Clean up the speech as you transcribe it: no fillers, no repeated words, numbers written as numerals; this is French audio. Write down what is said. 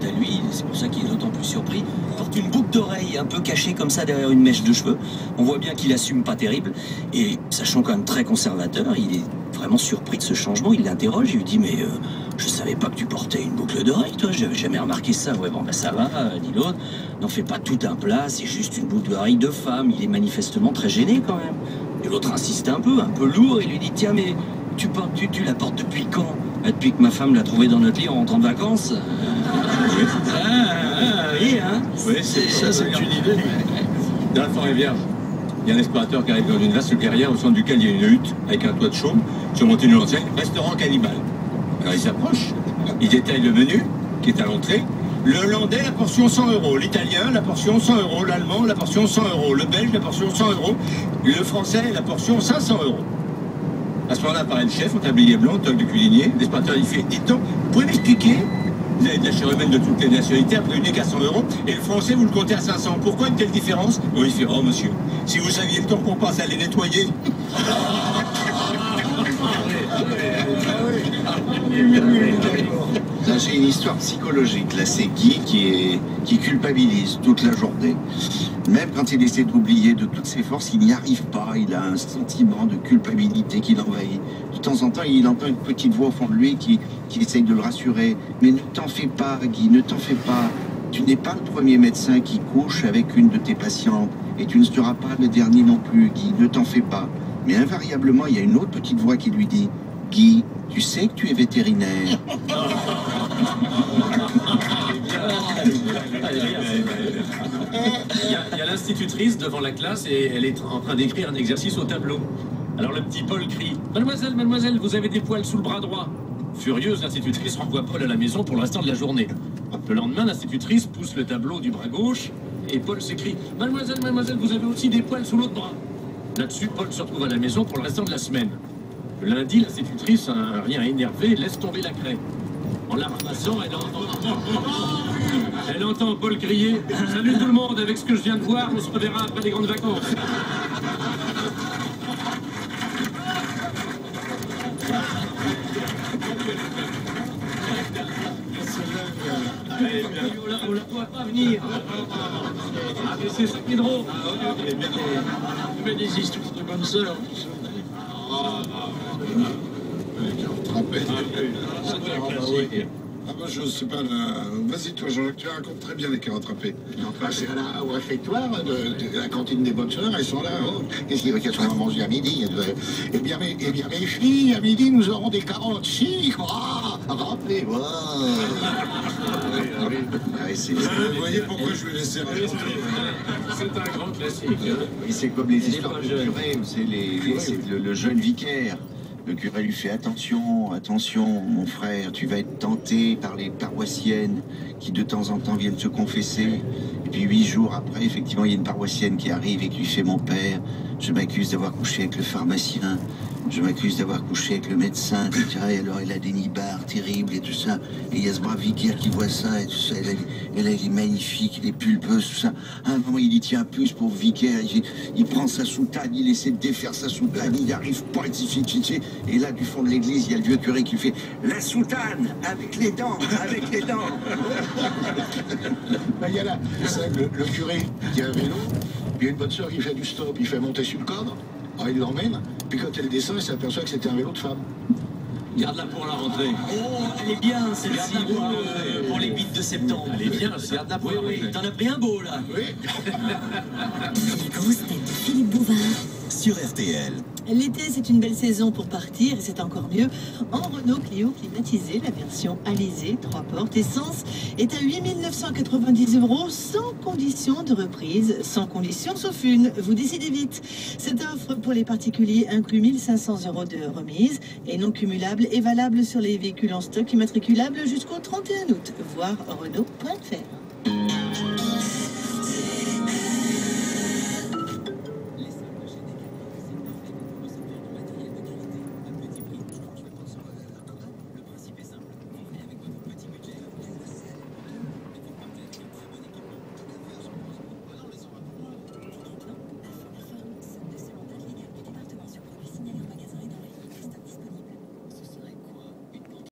à lui, c'est pour ça qu'il est d'autant plus surpris. Il porte une boucle d'oreille un peu cachée comme ça derrière une mèche de cheveux. On voit bien qu'il assume pas terrible. Et sachant quand même très conservateur, il est vraiment surpris de ce changement. Il l'interroge, il lui dit, mais je savais pas que tu portais une boucle d'oreille, toi, j'avais jamais remarqué ça. Ouais, bon, ben ça va, dit l'autre. N'en fais pas tout un plat, c'est juste une boucle d'oreille de femme. Il est manifestement très gêné quand même. Et l'autre insiste un peu lourd, et lui dit, tiens, mais tu la portes depuis quand? Depuis que ma femme l'a trouvée dans notre lit en rentrant de vacances. Oui, hein. Oui, ça, c'est une idée. Dans la forêt vierge, il y a un explorateur qui arrive dans une vaste clairière au centre duquel il y a une hutte avec un toit de chaume, surmonté d'une enseigne, restaurant cannibale. Alors il s'approche, il détaille le menu qui est à l'entrée. Le hollandais, la portion 100 €. L'italien, la portion 100 €. L'allemand, la portion 100 €. Le belge, la portion 100 €. Le français, la portion 500 €. À ce moment-là apparaît le chef en tablier blanc, toque de cuisinier. L'explorateur il fait, dites donc, vous pouvez m'expliquer? Vous avez de la chair humaine de toutes les nationalités, après unique à 100 €, et le français vous le comptez à 500. Pourquoi une telle différence? Bon, il fait, oh monsieur, si vous saviez le temps qu'on passe à les nettoyer. Là, j'ai une histoire psychologique. Là, c'est Guy qui culpabilise toute la journée. Même quand il essaie d'oublier de toutes ses forces, il n'y arrive pas. Il a un sentiment de culpabilité qui l'envahit. De temps en temps, il entend une petite voix au fond de lui qui essaye de le rassurer. Mais ne t'en fais pas, Guy, ne t'en fais pas. Tu n'es pas le premier médecin qui couche avec une de tes patientes. Et tu ne seras pas le dernier non plus, Guy. Ne t'en fais pas. Mais invariablement, il y a une autre petite voix qui lui dit, Guy, tu sais que tu es vétérinaire. Il y a l'institutrice devant la classe et elle est en train d'écrire un exercice au tableau. Alors le petit Paul crie « Mademoiselle, mademoiselle, vous avez des poils sous le bras droit !» Furieuse, l'institutrice renvoie Paul à la maison pour le restant de la journée. Le lendemain, l'institutrice pousse le tableau du bras gauche et Paul s'écrie « Mademoiselle, mademoiselle, vous avez aussi des poils sous l'autre bras !» Là-dessus, Paul se retrouve à la maison pour le restant de la semaine. Le lundi, l'institutrice, un rien énervé, laisse tomber la craie. En la ramassant, elle entend Paul crier « Salut tout le monde, avec ce que je viens de voir, on se reverra après les grandes vacances. » On la voit pas venir. Ah, mais c'est ça qui est drôle. Mais des histoires de bonne sœur. Ah bah je sais pas, vas-y toi Jean-Jacques, tu racontes très bien les carottes râpées. C'est là au réfectoire de la cantine des bonnes sœurs, elles sont là. Oh. Qu'est-ce qu'il va qu'elles soient à manger à midi? Eh bien mes filles, à midi nous aurons des carottes chic. Râpées, Vous voyez pourquoi je vais laisser C'est un grand classique. Et c'est comme les histoires du curé, c'est le jeune vicaire. Le curé lui fait attention, attention, mon frère, tu vas être tenté par les paroissiennes qui de temps en temps viennent se confesser. Et puis 8 jours après, effectivement, il y a une paroissienne qui arrive et qui lui fait mon père, je m'accuse d'avoir couché avec le pharmacien, je m'accuse d'avoir couché avec le médecin, etc. Et alors elle a des nibards terribles et tout ça. Et il y a ce brave vicaire qui voit ça et tout ça. Elle est magnifique, elle est pulpeuse, tout ça. À un moment, il y tient plus pour vicaire. Il prend sa soutane, il essaie de défaire sa soutane, il n'y arrive pas. Et là, du fond de l'église, il y a le vieux curé qui fait la soutane avec les dents, avec les dents. Il y a là, le curé qui a un vélo, puis il y a une bonne sœur qui fait du stop, il fait monter sur le cadre. Alors il l'emmène, puis quand elle descend, elle s'aperçoit que c'était un vélo de femme. Garde-la pour la rentrée. Oh, elle est bien celle-ci pour les bites de septembre. Elle est bien, garde-la pour la rentrée. T'en as pris un beau là. Oui. Les grosses têtes de Philippe Bouvard sur RTL. L'été, c'est une belle saison pour partir et c'est encore mieux en Renault Clio climatisé. La version Alizé, 3 portes, essence, est à 8 990 € sans condition de reprise, sans condition sauf une. Vous décidez vite. Cette offre pour les particuliers inclut 1 500 € de remise et non cumulable et valable sur les véhicules en stock immatriculables jusqu'au 31 août. Voir Renault.fr.